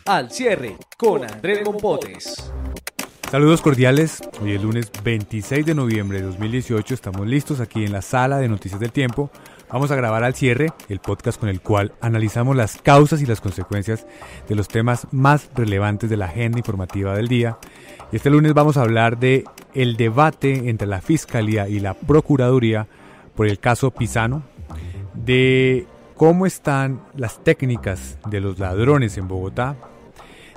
Al Cierre con Andrés Mompotes. Saludos cordiales, hoy es lunes 26 de noviembre de 2018, estamos listos aquí en la sala de Noticias del Tiempo. Vamos a grabar Al Cierre, el podcast con el cual analizamos las causas y las consecuencias de los temas más relevantes de la agenda informativa del día. Y este lunes vamos a hablar de el debate entre la Fiscalía y la Procuraduría por el caso Pisano, de cómo están las técnicas de los ladrones en Bogotá,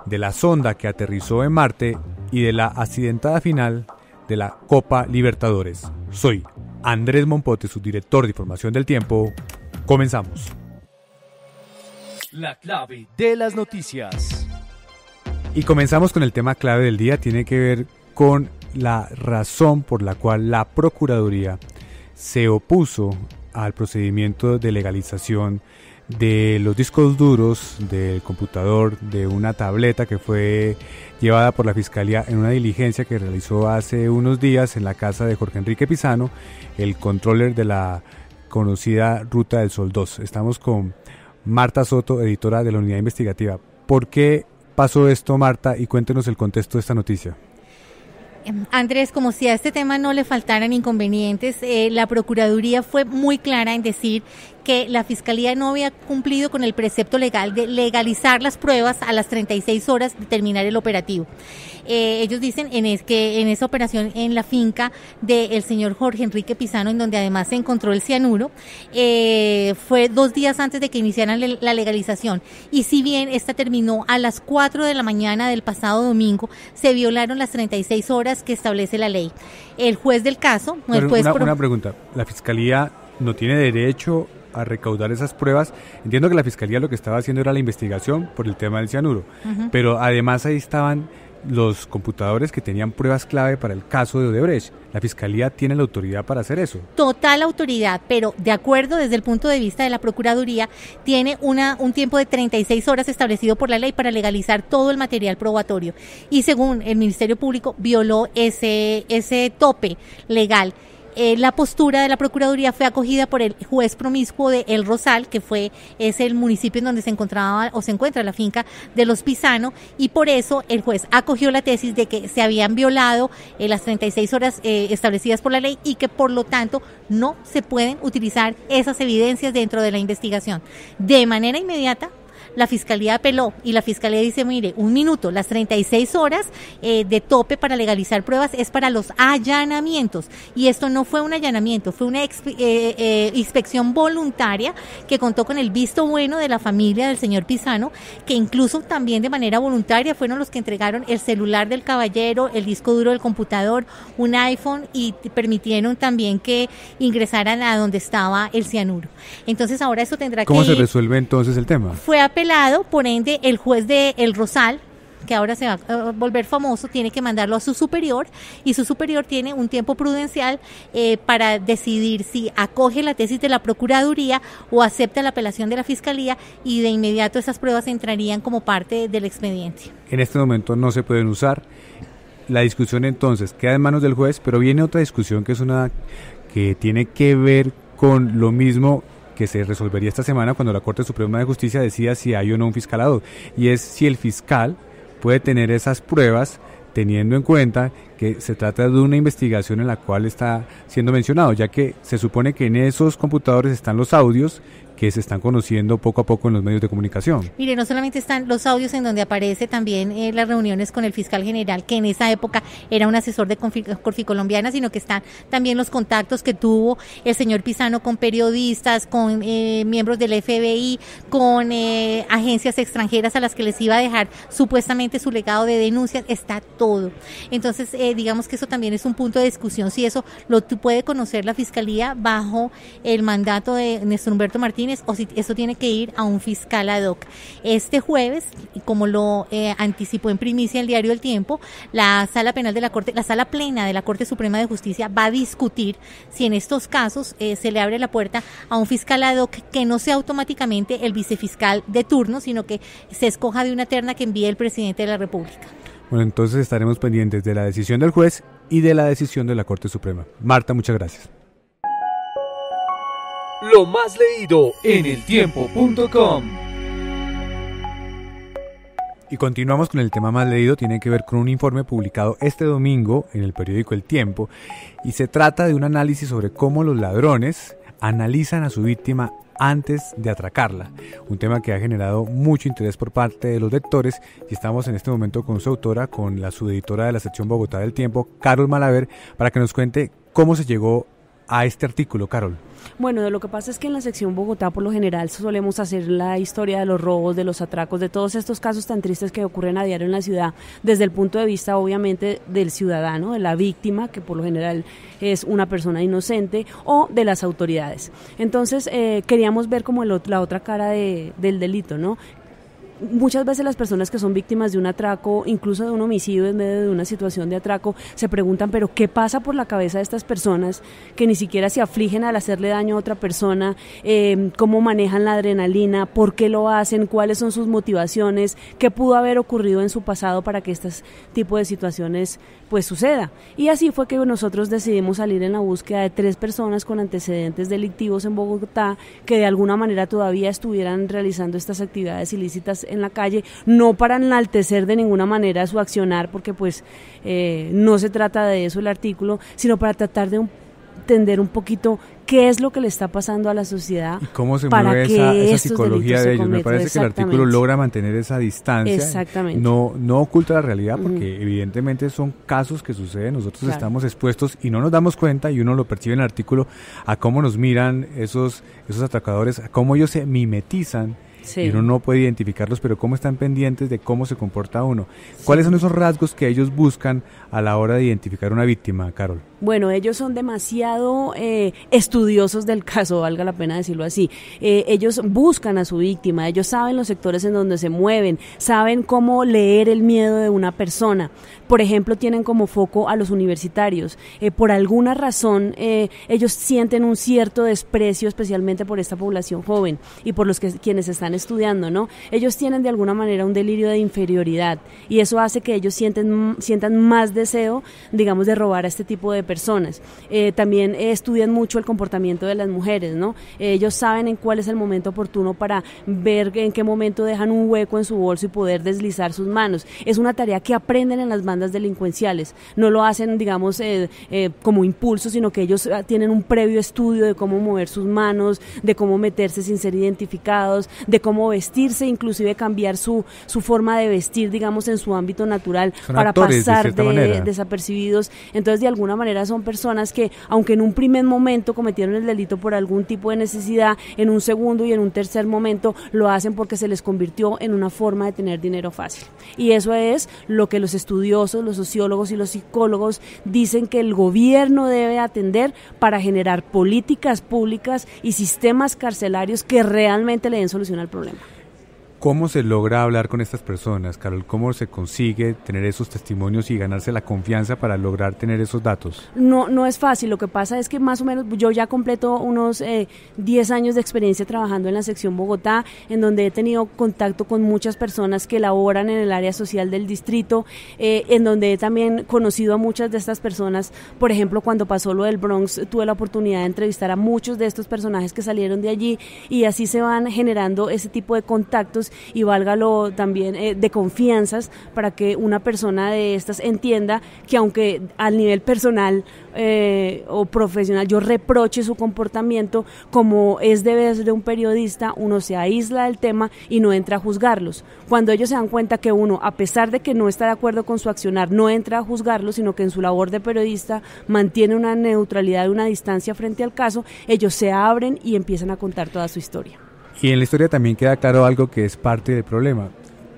de la sonda que aterrizó en Marte y de la accidentada final de la Copa Libertadores. Soy Andrés Mompotes, subdirector de Información del Tiempo. Comenzamos. La clave de las noticias. Y comenzamos con el tema clave del día. Tiene que ver con la razón por la cual la Procuraduría se opuso al procedimiento de legalización de los discos duros del computador, de una tableta que fue llevada por la Fiscalía en una diligencia que realizó hace unos días en la casa de Jorge Enrique Pisano, el controller de la conocida Ruta del Sol 2. Estamos con Marta Soto, editora de la Unidad Investigativa. ¿Por qué pasó esto, Marta? Y cuéntenos el contexto de esta noticia. Andrés, como si a este tema no le faltaran inconvenientes, la Procuraduría fue muy clara en decir que la Fiscalía no había cumplido con el precepto legal de legalizar las pruebas a las 36 horas de terminar el operativo. Ellos dicen que en esa operación en la finca del señor Jorge Enrique Pisano, en donde además se encontró el cianuro, fue 2 días antes de que iniciaran la legalización. Y si bien esta terminó a las 4 de la mañana del pasado domingo, se violaron las 36 horas que establece la ley. El juez del caso... Una pregunta, ¿la Fiscalía no tiene derecho a recaudar esas pruebas? Entiendo que la Fiscalía lo que estaba haciendo era la investigación por el tema del cianuro, pero además ahí estaban los computadores que tenían pruebas clave para el caso de Odebrecht. ¿La Fiscalía tiene la autoridad para hacer eso? Total autoridad, pero de acuerdo desde el punto de vista de la Procuraduría, tiene un tiempo de 36 horas establecido por la ley para legalizar todo el material probatorio. Y según el Ministerio Público, violó ese tope legal. La postura de la Procuraduría fue acogida por el juez promiscuo de El Rosal, que es el municipio en donde se encuentra la finca de los Pisano, y por eso el juez acogió la tesis de que se habían violado las 36 horas establecidas por la ley y que por lo tanto no se pueden utilizar esas evidencias dentro de la investigación. De manera inmediata, la Fiscalía apeló y la Fiscalía dice, mire, un minuto, las 36 horas de tope para legalizar pruebas es para los allanamientos, y esto no fue un allanamiento, fue una inspección voluntaria que contó con el visto bueno de la familia del señor Pisano, que incluso también de manera voluntaria fueron los que entregaron el celular del caballero, el disco duro del computador, un iPhone, y permitieron también que ingresaran a donde estaba el cianuro. Entonces ahora eso tendrá ¿Cómo se resuelve entonces el tema? Fue apelado, por ende el juez de El Rosal, que ahora se va a volver famoso, tiene que mandarlo a su superior, y su superior tiene un tiempo prudencial para decidir si acoge la tesis de la Procuraduría o acepta la apelación de la Fiscalía, y de inmediato esas pruebas entrarían como parte del expediente. En este momento no se pueden usar. La discusión entonces queda en manos del juez, pero viene otra discusión que es una que tiene que ver con lo mismo que se resolvería esta semana cuando la Corte Suprema de Justicia decida si hay o no un fiscal ad hoc, y es si el fiscal puede tener esas pruebas teniendo en cuenta que se trata de una investigación en la cual está siendo mencionado, ya que se supone que en esos computadores están los audios que se están conociendo poco a poco en los medios de comunicación. Mire, no solamente están los audios en donde aparece también las reuniones con el fiscal general, que en esa época era un asesor de Corficolombiana, sino que están también los contactos que tuvo el señor Pisano con periodistas, con miembros del FBI, con agencias extranjeras a las que les iba a dejar supuestamente su legado de denuncias, está todo. Entonces, digamos que eso también es un punto de discusión, si eso lo puede conocer la Fiscalía bajo el mandato de Néstor Humberto Martínez, o si eso tiene que ir a un fiscal ad hoc. Este jueves, como lo anticipó en primicia el diario El Tiempo, la Sala Plena de la Corte Suprema de Justicia va a discutir si en estos casos se le abre la puerta a un fiscal ad hoc que no sea automáticamente el vicefiscal de turno, sino que se escoja de una terna que envíe el presidente de la República. Bueno, entonces estaremos pendientes de la decisión del juez y de la decisión de la Corte Suprema. Marta, muchas gracias. Lo más leído en eltiempo.com. Y continuamos con el tema más leído, tiene que ver con un informe publicado este domingo en el periódico El Tiempo y se trata de un análisis sobre cómo los ladrones analizan a su víctima antes de atracarla, un tema que ha generado mucho interés por parte de los lectores y estamos en este momento con su autora, con la subeditora de la sección Bogotá del Tiempo, Carol Malaver, para que nos cuente cómo se llegó a este artículo, Carol. Bueno, lo que pasa es que en la sección Bogotá por lo general solemos hacer la historia de los robos, de los atracos, de todos estos casos tan tristes que ocurren a diario en la ciudad, desde el punto de vista obviamente del ciudadano, de la víctima, que por lo general es una persona inocente, o de las autoridades. Entonces queríamos ver como la otra cara del delito, ¿no? Muchas veces las personas que son víctimas de un atraco, incluso de un homicidio en medio de una situación de atraco, se preguntan, pero ¿qué pasa por la cabeza de estas personas que ni siquiera se afligen al hacerle daño a otra persona? ¿Cómo manejan la adrenalina? ¿Por qué lo hacen? ¿Cuáles son sus motivaciones? ¿Qué pudo haber ocurrido en su pasado para que este tipo de situaciones pues suceda? Y así fue que nosotros decidimos salir en la búsqueda de 3 personas con antecedentes delictivos en Bogotá que de alguna manera todavía estuvieran realizando estas actividades ilícitas en la calle, no para enaltecer de ninguna manera su accionar, porque pues no se trata de eso el artículo, sino para tratar de entender un poquito qué es lo que le está pasando a la sociedad y cómo se mueve esa psicología de ellos. Me parece que el artículo logra mantener esa distancia. Exactamente. No oculta la realidad porque evidentemente son casos que suceden, nosotros estamos expuestos y no nos damos cuenta y uno lo percibe en el artículo a cómo nos miran esos atracadores, a cómo ellos se mimetizan. Sí. Y uno no puede identificarlos, pero cómo están pendientes de cómo se comporta uno. ¿Cuáles son esos rasgos que ellos buscan a la hora de identificar una víctima, Carol? Bueno, ellos son demasiado estudiosos del caso, valga la pena decirlo así. Ellos buscan a su víctima, ellos saben los sectores en donde se mueven, saben cómo leer el miedo de una persona. Por ejemplo, tienen como foco a los universitarios. Por alguna razón, ellos sienten un cierto desprecio, especialmente por esta población joven y por quienes están estudiando, ¿no? Ellos tienen de alguna manera un delirio de inferioridad y eso hace que ellos sientan más deseo, digamos, de robar a este tipo de personas. También estudian mucho el comportamiento de las mujeres, ¿no? Ellos saben en cuál es el momento oportuno para ver en qué momento dejan un hueco en su bolso y poder deslizar sus manos. Es una tarea que aprenden en las bandas delincuenciales. No lo hacen, digamos, como impulso, sino que ellos tienen un previo estudio de cómo mover sus manos, de cómo meterse sin ser identificados, de cómo vestirse, inclusive cambiar su forma de vestir, digamos, en su ámbito natural. Son para pasar desapercibidos. Entonces, de alguna manera son personas que, aunque en un primer momento cometieron el delito por algún tipo de necesidad, en un segundo y en un tercer momento lo hacen porque se les convirtió en una forma de tener dinero fácil. Y eso es lo que los estudiosos, los sociólogos y los psicólogos dicen que el gobierno debe atender para generar políticas públicas y sistemas carcelarios que realmente le den solución al problema. ¿Cómo se logra hablar con estas personas, Carol? ¿Cómo se consigue tener esos testimonios y ganarse la confianza para lograr tener esos datos? No es fácil, lo que pasa es que más o menos yo ya completo unos 10 años de experiencia trabajando en la sección Bogotá, en donde he tenido contacto con muchas personas que laboran en el área social del distrito, en donde he también conocido a muchas de estas personas. Por ejemplo, cuando pasó lo del Bronx, tuve la oportunidad de entrevistar a muchos de estos personajes que salieron de allí y así se van generando ese tipo de contactos y válgalo también de confianzas para que una persona de estas entienda que aunque al nivel personal o profesional yo reproche su comportamiento, como es deber de un periodista, uno se aísla del tema y no entra a juzgarlos. Cuando ellos se dan cuenta que uno, a pesar de que no está de acuerdo con su accionar, no entra a juzgarlos, sino que en su labor de periodista mantiene una neutralidad y una distancia frente al caso, ellos se abren y empiezan a contar toda su historia. Y en la historia también queda claro algo que es parte del problema.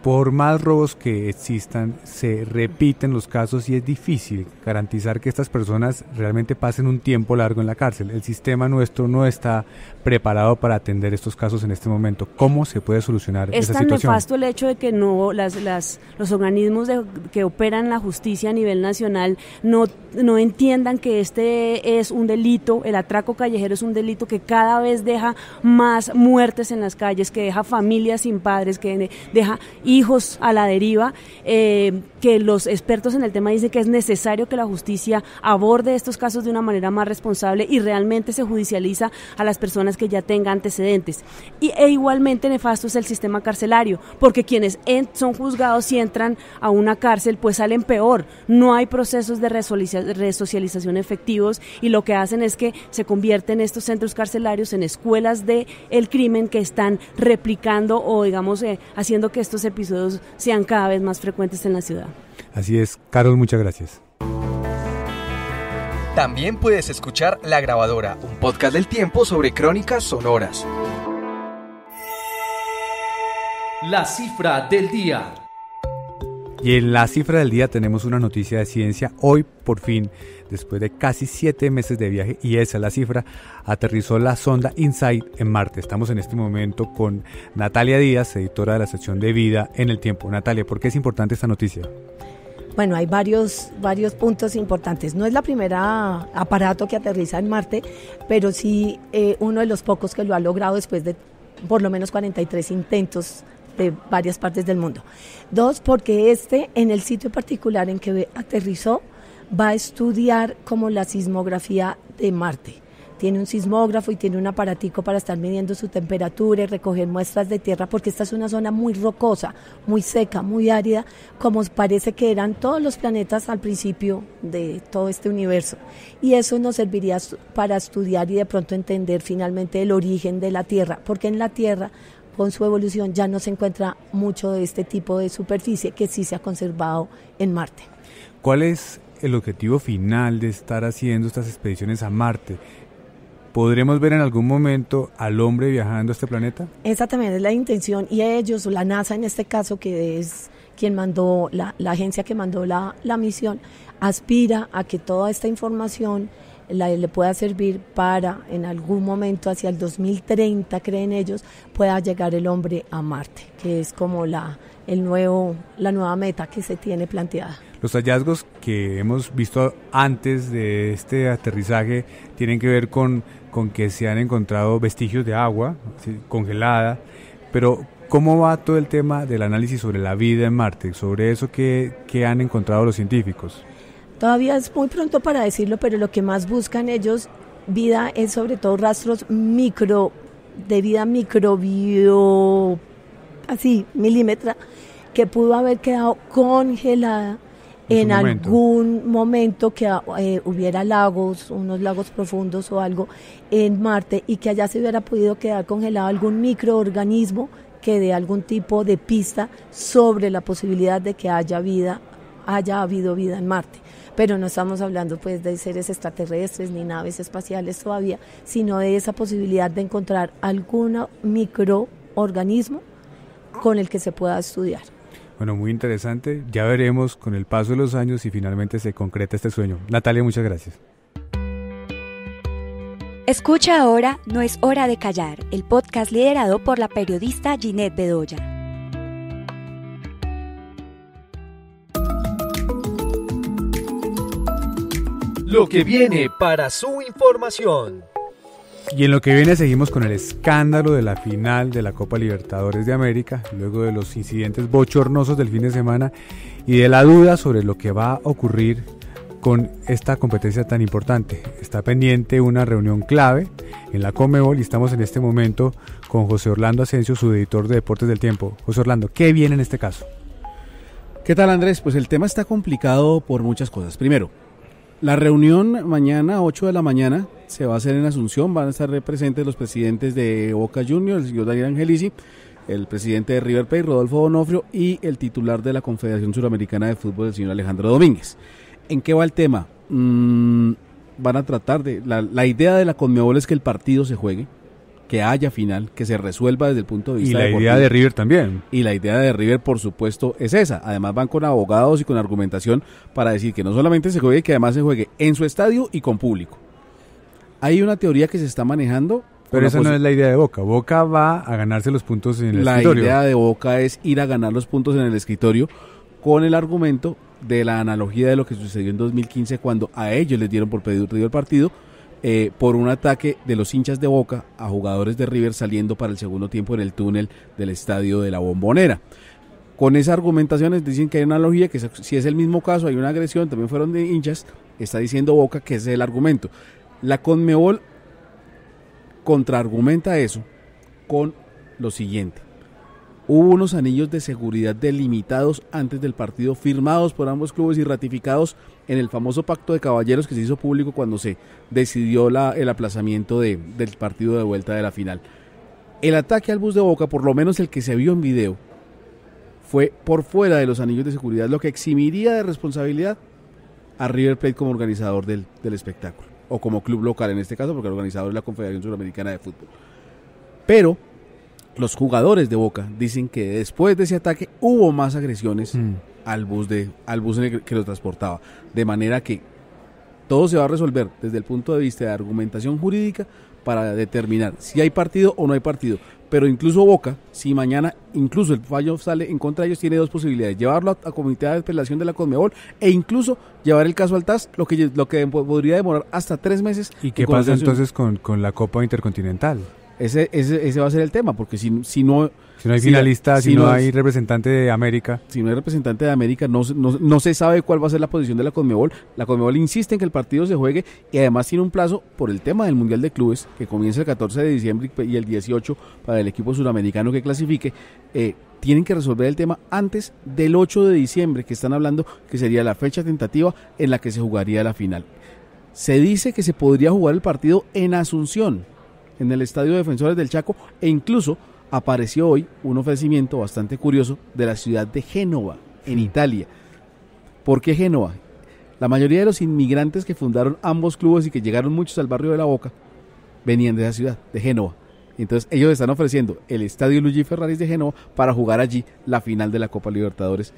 Por más robos que existan, se repiten los casos y es difícil garantizar que estas personas realmente pasen un tiempo largo en la cárcel. El sistema nuestro no está preparado para atender estos casos en este momento. ¿Cómo se puede solucionar esa situación? Es tan nefasto el hecho de que no los organismos que operan la justicia a nivel nacional no entiendan que este es un delito, el atraco callejero es un delito que cada vez deja más muertes en las calles, que deja familias sin padres, que deja... hijos a la deriva, que los expertos en el tema dicen que es necesario que la justicia aborde estos casos de una manera más responsable y realmente se judicializa a las personas que ya tengan antecedentes. E igualmente nefasto es el sistema carcelario, porque quienes son juzgados y entran a una cárcel pues salen peor, no hay procesos de resocialización efectivos y lo que hacen es que se convierten estos centros carcelarios en escuelas del crimen que están replicando o digamos haciendo que estos episodios sean cada vez más frecuentes en la ciudad. Así es, Carol, muchas gracias. También puedes escuchar La Grabadora, un podcast del Tiempo sobre crónicas sonoras. La cifra del día. Y en la cifra del día tenemos una noticia de ciencia. Hoy, por fin, después de casi 7 meses de viaje, y esa es la cifra, aterrizó la sonda InSight en Marte. Estamos en este momento con Natalia Díaz, editora de la sección de Vida en el Tiempo. Natalia, ¿por qué es importante esta noticia? Bueno, hay varios puntos importantes. No es la primera aparato que aterriza en Marte, pero sí uno de los pocos que lo ha logrado después de por lo menos 43 intentos de varias partes del mundo. 2, porque en el sitio particular en que aterrizó, va a estudiar como la sismografía de Marte. Tiene un sismógrafo y tiene un aparatico para estar midiendo su temperatura y recoger muestras de tierra, porque esta es una zona muy rocosa, muy seca, muy árida, como parece que eran todos los planetas al principio de todo este universo. Y eso nos serviría para estudiar y de pronto entender finalmente el origen de la Tierra, porque en la Tierra, con su evolución, ya no se encuentra mucho de este tipo de superficie que sí se ha conservado en Marte. ¿Cuál es el objetivo final de estar haciendo estas expediciones a Marte? ¿Podremos ver en algún momento al hombre viajando a este planeta? Esa también es la intención, y ellos, la NASA en este caso, que es quien mandó, la agencia que mandó la misión, aspira a que toda esta información le pueda servir para en algún momento hacia el 2030, creen ellos, pueda llegar el hombre a Marte, que es como la nueva meta que se tiene planteada. Los hallazgos que hemos visto antes de este aterrizaje tienen que ver con que se han encontrado vestigios de agua congelada, pero ¿cómo va todo el tema del análisis sobre la vida en Marte? Sobre eso que han encontrado los científicos. Todavía es muy pronto para decirlo, pero lo que más buscan ellos, vida, es sobre todo rastros de vida microbio, así, milímetra, que pudo haber quedado congelada en algún momento que hubiera lagos, unos lagos profundos o algo en Marte, y que allá se hubiera podido quedar congelado algún microorganismo que dé algún tipo de pista sobre la posibilidad de que haya habido vida en Marte. Pero no estamos hablando pues de seres extraterrestres ni naves espaciales todavía, sino de esa posibilidad de encontrar algún microorganismo con el que se pueda estudiar. Bueno, muy interesante. Ya veremos con el paso de los años si finalmente se concreta este sueño. Natalia, muchas gracias. Escucha ahora No es hora de callar, el podcast liderado por la periodista Ginette Bedoya. Lo que viene para su información. Y en lo que viene seguimos con el escándalo de la final de la Copa Libertadores de América, luego de los incidentes bochornosos del fin de semana y de la duda sobre lo que va a ocurrir con esta competencia tan importante. Está pendiente una reunión clave en la Conmebol y estamos en este momento con José Orlando Asensio, su editor de Deportes del Tiempo. José Orlando, ¿qué viene en este caso? ¿Qué tal, Andrés? Pues el tema está complicado por muchas cosas. Primero, la reunión mañana, 8 de la mañana, se va a hacer en Asunción. Van a estar presentes los presidentes de Boca Juniors, el señor Daniel Angelici, el presidente de River Plate, Rodolfo Donofrio, y el titular de la Confederación Suramericana de Fútbol, el señor Alejandro Domínguez. ¿En qué va el tema? Van a tratar de... La idea de la Conmebol es que el partido se juegue, que haya final, que se resuelva desde el punto de vista deportivo. Y la idea de River también. Y la idea de River, por supuesto, es esa. Además van con abogados y con argumentación para decir que no solamente se juegue, que además se juegue en su estadio y con público. Hay una teoría que se está manejando. Pero esa no es la idea de Boca. Boca va a ganarse los puntos en el escritorio. La idea de Boca es ir a ganar los puntos en el escritorio con el argumento de la analogía de lo que sucedió en 2015 cuando a ellos les dieron por perdido el partido por un ataque de los hinchas de Boca a jugadores de River saliendo para el segundo tiempo en el túnel del estadio de la Bombonera. Con esas argumentaciones dicen que hay una analogía, que si es el mismo caso, hay una agresión, también fueron de hinchas, está diciendo Boca que ese es el argumento. La Conmebol contraargumenta eso con lo siguiente: hubo unos anillos de seguridad delimitados antes del partido, firmados por ambos clubes y ratificados en el famoso pacto de caballeros que se hizo público cuando se decidió el aplazamiento del partido de vuelta de la final. El ataque al bus de Boca, por lo menos el que se vio en video, fue por fuera de los anillos de seguridad, lo que eximiría de responsabilidad a River Plate como organizador del espectáculo, o como club local en este caso, porque el organizador es la Confederación Suramericana de Fútbol. Pero los jugadores de Boca dicen que después de ese ataque hubo más agresiones al bus en el que lo transportaba, de manera que todo se va a resolver desde el punto de vista de argumentación jurídica para determinar si hay partido o no hay partido. Pero incluso Boca, si mañana incluso el fallo sale en contra de ellos, tiene dos posibilidades: llevarlo a comité de apelación de la Conmebol e incluso llevar el caso al TAS, lo que podría demorar hasta 3 meses. ¿Y qué pasa entonces con la Copa Intercontinental? Ese va a ser el tema, porque si no hay finalista, si no hay representante de América. Si no hay representante de América, no se sabe cuál va a ser la posición de la Conmebol. La Conmebol insiste en que el partido se juegue y además tiene un plazo por el tema del Mundial de Clubes, que comienza el 14 de diciembre y el 18 para el equipo suramericano que clasifique. Tienen que resolver el tema antes del 8 de diciembre, que están hablando que sería la fecha tentativa en la que se jugaría la final. Se dice que se podría jugar el partido en Asunción, en el Estadio Defensores del Chaco, e incluso apareció hoy un ofrecimiento bastante curioso de la ciudad de Génova, en Italia. ¿Por qué Génova? La mayoría de los inmigrantes que fundaron ambos clubes y que llegaron muchos al barrio de La Boca venían de esa ciudad, de Génova. Entonces ellos están ofreciendo el Estadio Luigi Ferraris de Génova para jugar allí la final de la Copa Libertadores,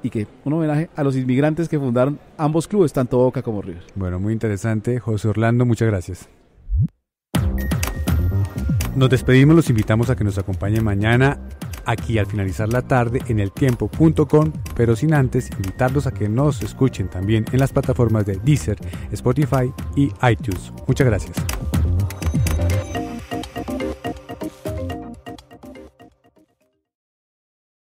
y que un homenaje a los inmigrantes que fundaron ambos clubes, tanto Boca como River. Bueno, muy interesante. José Orlando, muchas gracias. Nos despedimos, los invitamos a que nos acompañen mañana aquí al finalizar la tarde en eltiempo.com, pero sin antes invitarlos a que nos escuchen también en las plataformas de Deezer, Spotify y iTunes. Muchas gracias.